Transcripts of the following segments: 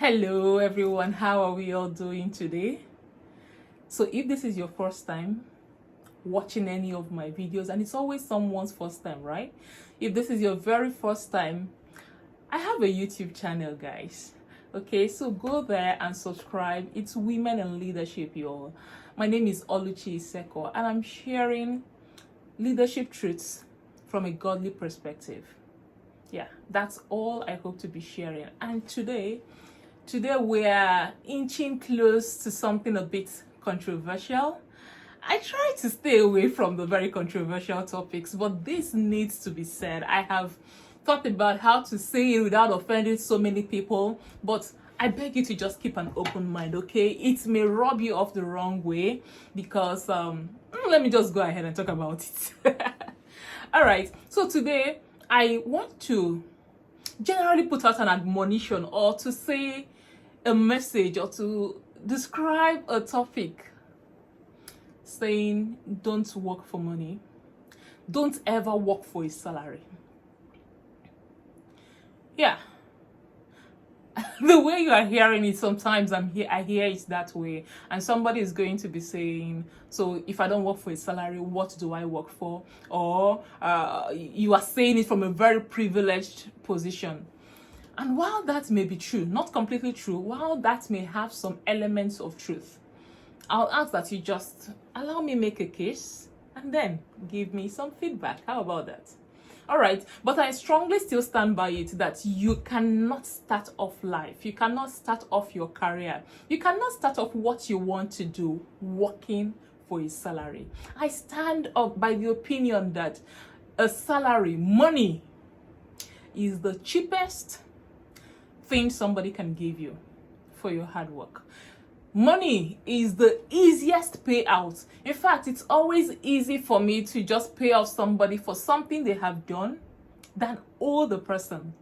Hello everyone, how are we all doing today? So if this is your first time watching any of my videos, and it's always someone's first time, right? If this is your very first time, I have a YouTube channel, guys. Okay, so go there and subscribe. It's Women in Leadership, y'all. My name is Oluchi Iseko, and I'm sharing leadership truths from a godly perspective. Yeah, that's all I hope to be sharing. And today we're inching close to something a bit controversial. I try to stay away from the very controversial topics, but this needs to be said. I have thought about how to say it without offending so many people, but I beg you to just keep an open mind, okay? It may rub you off the wrong way because let me just go ahead and talk about it. All right, so today I want to generally put out an admonition or to say a message or to describe a topic saying don't work for money. Don't ever work for a salary. Yeah. The way you are hearing it, sometimes I hear it that way, and somebody is going to be saying, so if I don't work for a salary, what do I work for? Or you are saying it from a very privileged position. And while that may be true, not completely true, while that may have some elements of truth, I'll ask that you just allow me make a case and then give me some feedback. How about that? All right, but I strongly still stand by it that you cannot start off life. You cannot start off your career. You cannot start off what you want to do working for a salary. I stand up by the opinion that a salary, money, is the cheapest thing somebody can give you for your hard work. Money is the easiest payout. In fact, it's always easy for me to just pay off somebody for something they have done than owe the person.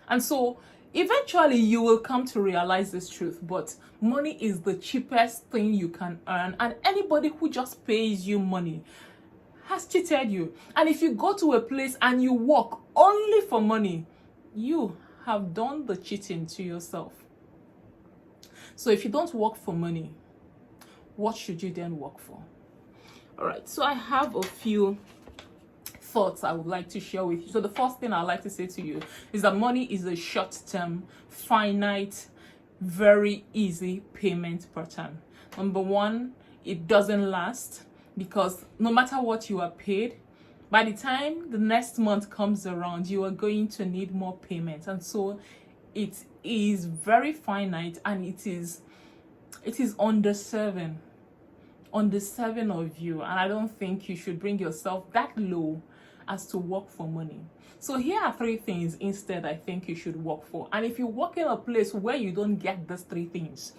And so eventually you will come to realize this truth, but money is the cheapest thing you can earn, and anybody who just pays you money has cheated you. And if you go to a place and you work only for money, you have done the cheating to yourself. So if you don't work for money, what should you then work for? All right, so I have a few thoughts I would like to share with you. So the first thing I'd like to say to you is that money is a short-term, finite, very easy payment pattern. Number one, it doesn't last, because no matter what you are paid, by the time the next month comes around, you are going to need more payments. And so it is very finite, and it is underserving of you. And I don't think you should bring yourself that low as to work for money. So here are three things instead I think you should work for. And if you work in a place where you don't get these three things,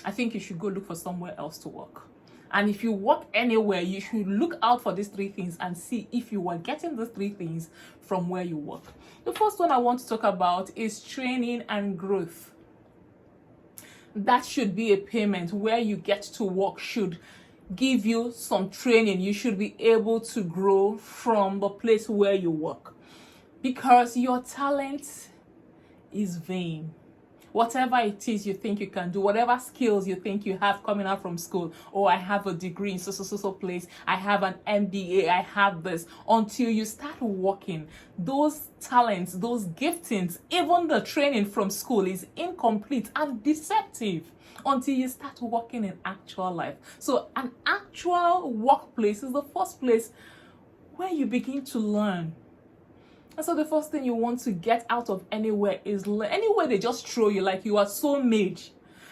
I think you should go look for somewhere else to work. And if you work anywhere, you should look out for these three things and see if you are getting these three things from where you work. The first one I want to talk about is training and growth. That should be a payment where you get to work, should give you some training. You should be able to grow from the place where you work, because your talent is vain. Whatever it is you think you can do, whatever skills you think you have coming out from school, oh, I have a degree in so place, I have an MBA, I have this, until you start working, those talents, those giftings, even the training from school is incomplete and deceptive until you start working in actual life. So an actual workplace is the first place where you begin to learn. And so the first thing you want to get out of anywhere is anywhere they just throw you, like you are so made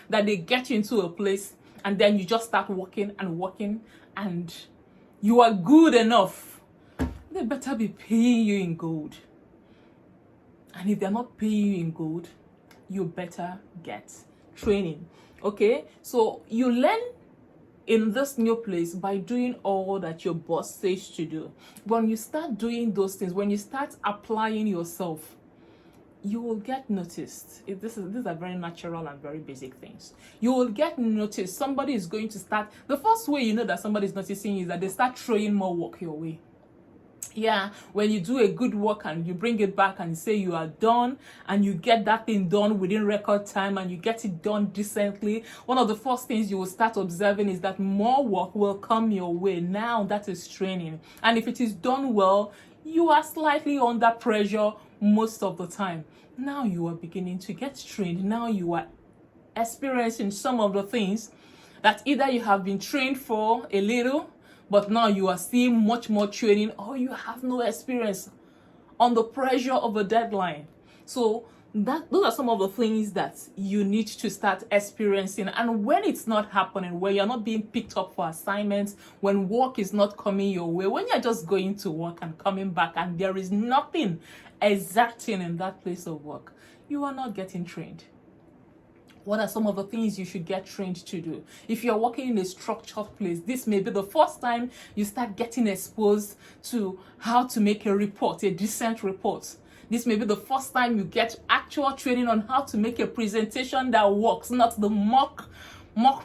that they get you into a place and then you just start working and you are good enough. They better be paying you in gold. And if they're not paying you in gold, you better get training. Okay? So you learn in this new place by doing all that your boss says to do. When you start doing those things, when you start applying yourself, you will get noticed. These are very natural and very basic things. You will get noticed. Somebody is going to start. The first way you know that somebody is noticing you is that they start throwing more work your way. Yeah, when you do a good work and you bring it back and you say you are done, and you get that thing done within record time and you get it done decently, one of the first things you will start observing is that more work will come your way. Now that is training. And if it is done well, you are slightly under pressure most of the time. Now you are beginning to get trained. Now you are experiencing some of the things that either you have been trained for a little, but now you are seeing much more training, or you have no experience on the pressure of a deadline. So those are some of the things that you need to start experiencing. And when it's not happening, when you're not being picked up for assignments, when work is not coming your way, when you're just going to work and coming back and there is nothing exacting in that place of work, you are not getting trained. What are some of the things you should get trained to do? If you're working in a structured place, this may be the first time you start getting exposed to how to make a report, a decent report. This may be the first time you get actual training on how to make a presentation that works, not the mock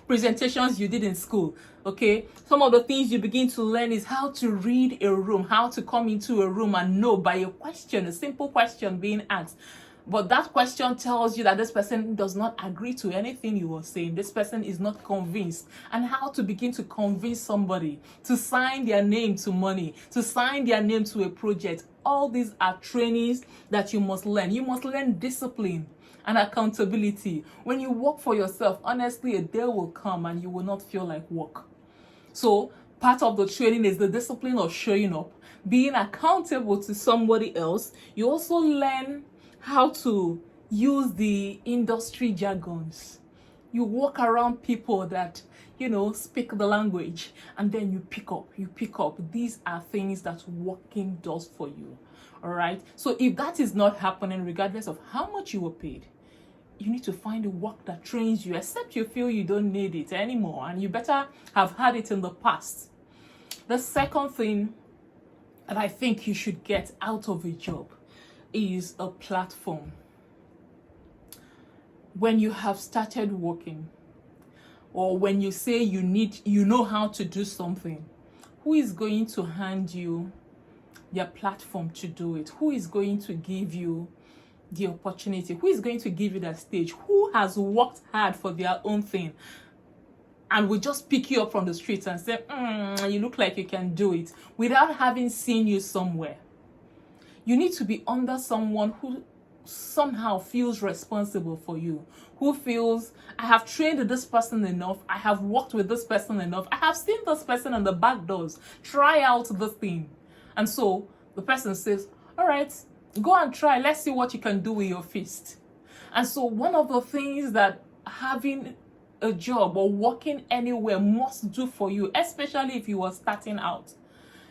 presentations you did in school. Okay, some of the things you begin to learn is how to read a room, how to come into a room and know by a question, a simple question being asked, but that question tells you that this person does not agree to anything you were saying. This person is not convinced. And how to begin to convince somebody to sign their name to money, to sign their name to a project. All these are trainings that you must learn. You must learn discipline and accountability. When you work for yourself, honestly, a day will come and you will not feel like work. So part of the training is the discipline of showing up, being accountable to somebody else. You also learn how to use the industry jargons. You walk around people that, speak the language, and then you pick up. These are things that working does for you. All right. So if that is not happening, regardless of how much you were paid, you need to find a work that trains you, except you feel you don't need it anymore, and you better have had it in the past. The second thing that I think you should get out of a job is a platform. When you have started working, or when you say you know how to do something, who is going to hand you their platform to do it? Who is going to give you the opportunity? Who is going to give you that stage? Who has worked hard for their own thing and will just pick you up from the streets and say, you look like you can do it, without having seen you somewhere? You need to be under someone who somehow feels responsible for you, who feels, I have trained this person enough, I have worked with this person enough, I have seen this person on the back doors try out this thing. And so the person says, all right, go and try, let's see what you can do with your fist. And so one of the things that having a job or working anywhere must do for you, especially if you are starting out,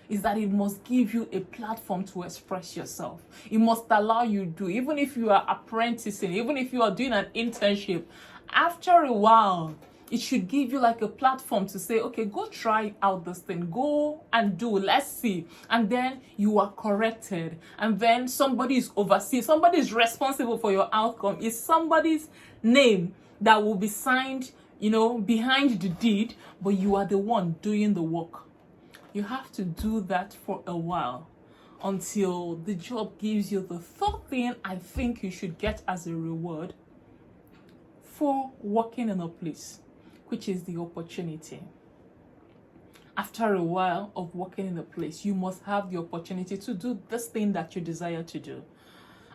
is that it must give you a platform to express yourself. It must allow you to do, even if you are apprenticing, even if you are doing an internship, after a while, it should give you like a platform to say, okay, go try out this thing, go and do, let's see. And then you are corrected. And then somebody is overseeing, somebody is responsible for your outcome. It's somebody's name that will be signed, behind the deed, but you are the one doing the work. You have to do that for a while until the job gives you the third thing I think you should get as a reward for working in a place, which is the opportunity. After a while of working in a place, you must have the opportunity to do this thing that you desire to do.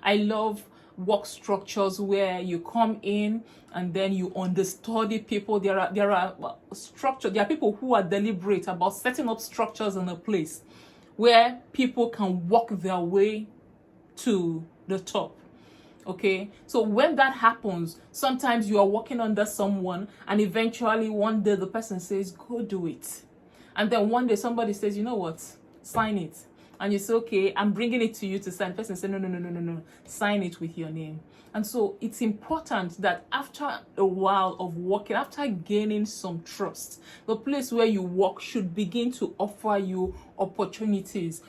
I love work structures where you come in and then you understudy people. There are structure. There are people who are deliberate about setting up structures in a place where people can work their way to the top. Okay, so when that happens, sometimes you are working under someone and eventually one day the person says, go do it. And then one day somebody says, you know what, sign it. And you say, okay, I'm bringing it to you to sign. The person says, no, sign it with your name. And so it's important that after a while of working, after gaining some trust, the place where you work should begin to offer you opportunities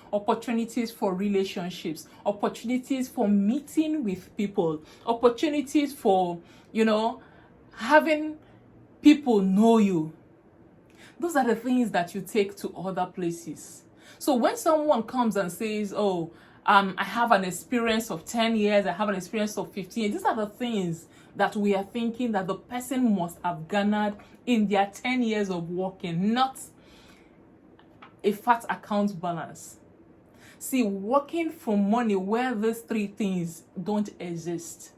for relationships, opportunities for meeting with people, opportunities for, having people know you. Those are the things that you take to other places. So when someone comes and says, oh, I have an experience of 10 years, I have an experience of 15 years, these are the things that we are thinking that the person must have garnered in their 10 years of working, not a fat account balance. See, working for money where these three things don't exist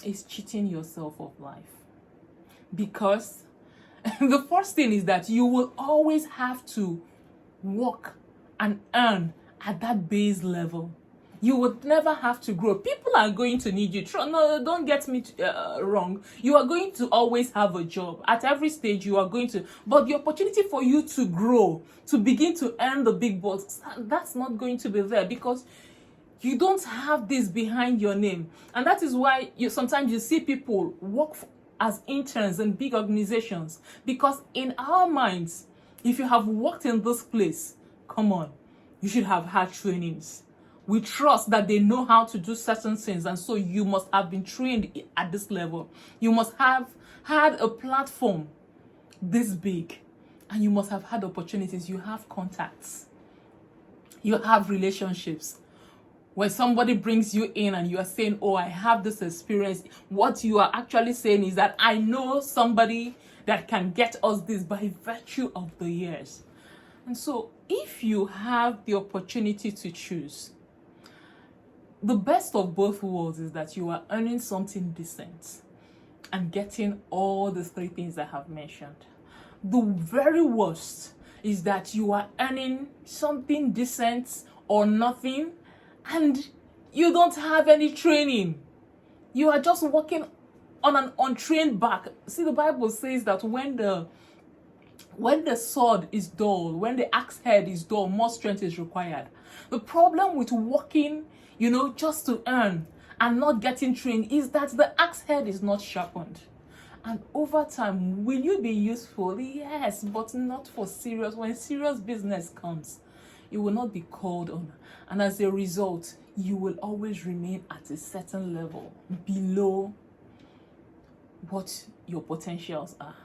is cheating yourself of life. Because the first thing is that you will always have to work and earn at that base level. You would never have to grow. People are going to need you. No, don't get me wrong. You are going to always have a job. At every stage, you are going to. But the opportunity for you to grow, to begin to earn the big bucks, that's not going to be there because you don't have this behind your name. And that is why sometimes you see people work as interns in big organizations. Because in our minds, if you have worked in this place, come on, you should have had trainings. We trust that they know how to do certain things, and so you must have been trained at this level. You must have had a platform this big, and you must have had opportunities. You have contacts. You have relationships. When somebody brings you in and you are saying, oh, I have this experience, what you are actually saying is that I know somebody that can get us this by virtue of the years. And so if you have the opportunity to choose, the best of both worlds is that you are earning something decent and getting all the three things I have mentioned. The very worst is that you are earning something decent or nothing and you don't have any training. You are just working on an untrained back. See, the Bible says that when the sword is dull, when the axe head is dull, more strength is required. The problem with working, just to earn and not getting trained is that the axe head is not sharpened. And over time, will you be useful? Yes, but not for serious. When serious business comes, you will not be called on. And as a result, you will always remain at a certain level below what your potentials are.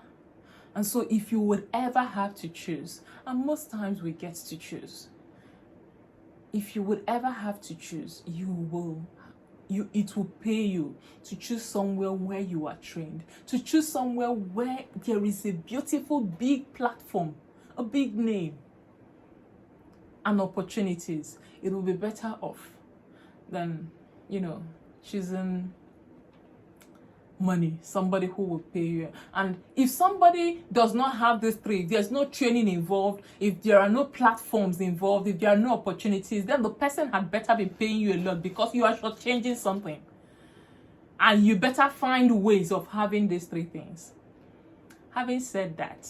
And so if you would ever have to choose, and most times we get to choose, if you would ever have to choose, it will pay you to choose somewhere where you are trained, to choose somewhere where there is a beautiful big platform, a big name, and opportunities. It will be better off than, choosing money, somebody who will pay you. And if somebody does not have these three, there's no training involved, if there are no platforms involved, if there are no opportunities, then the person had better be paying you a lot because you are shortchanging something. And you better find ways of having these three things. Having said that,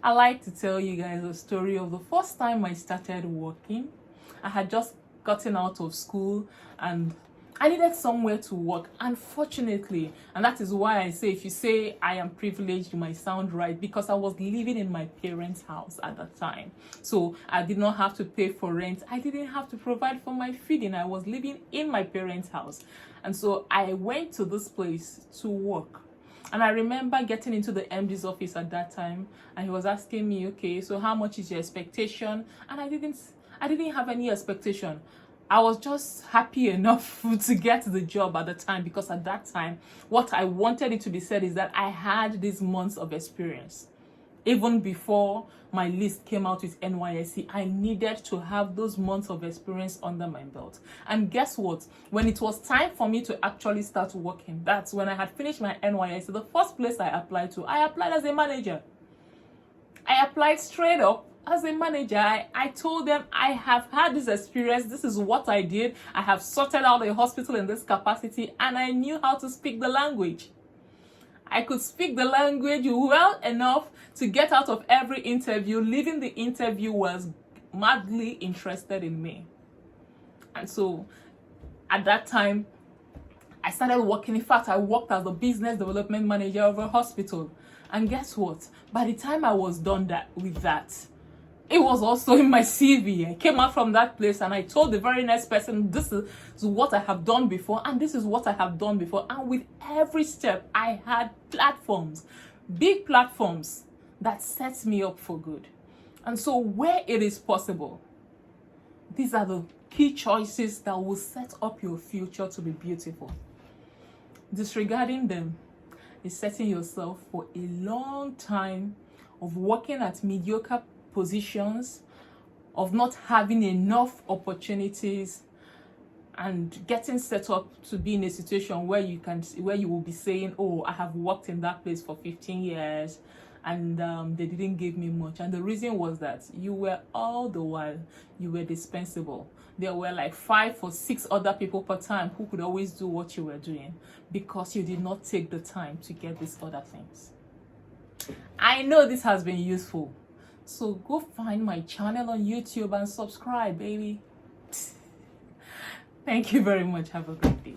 I like to tell you guys a story of the first time I started working. I had just gotten out of school and I needed somewhere to work. Unfortunately, and that is why I say, if you say I am privileged, you might sound right, because I was living in my parents' house at that time. So I did not have to pay for rent. I didn't have to provide for my feeding. I was living in my parents' house. And so I went to this place to work. And I remember getting into the MD's office at that time, and he was asking me, okay, so how much is your expectation? And I didn't have any expectation. I was just happy enough to get the job at the time, because at that time, what I wanted it to be said is that I had these months of experience. Even before my list came out with NYSC, I needed to have those months of experience under my belt. And guess what? When it was time for me to actually start working, that's when I had finished my NYSC. The first place I applied as a manager. I applied straight up as a manager. I told them I have had this experience. This is what I did. I have sorted out a hospital in this capacity, and I knew how to speak the language. I could speak the language well enough to get out of every interview, leaving the interviewers madly interested in me. And so at that time, I started working. In fact, I worked as the business development manager of a hospital. And guess what? By the time I was done with that, it was also in my CV. I came out from that place and I told the very next person, this is what I have done before, and this is what I have done before. And with every step, I had platforms, big platforms that set me up for good. And so where it is possible, these are the key choices that will set up your future to be beautiful. Disregarding them is setting yourself for a long time of working at mediocre positions, of not having enough opportunities, and getting set up to be in a situation where you will be saying, oh, I have worked in that place for 15 years and they didn't give me much. And the reason was that you were all the while, you were dispensable. There were like 5 or 6 other people per time who could always do what you were doing because you did not take the time to get these other things. I know this has been useful. So go find my channel on YouTube and subscribe, baby. Thank you very much. Have a great day.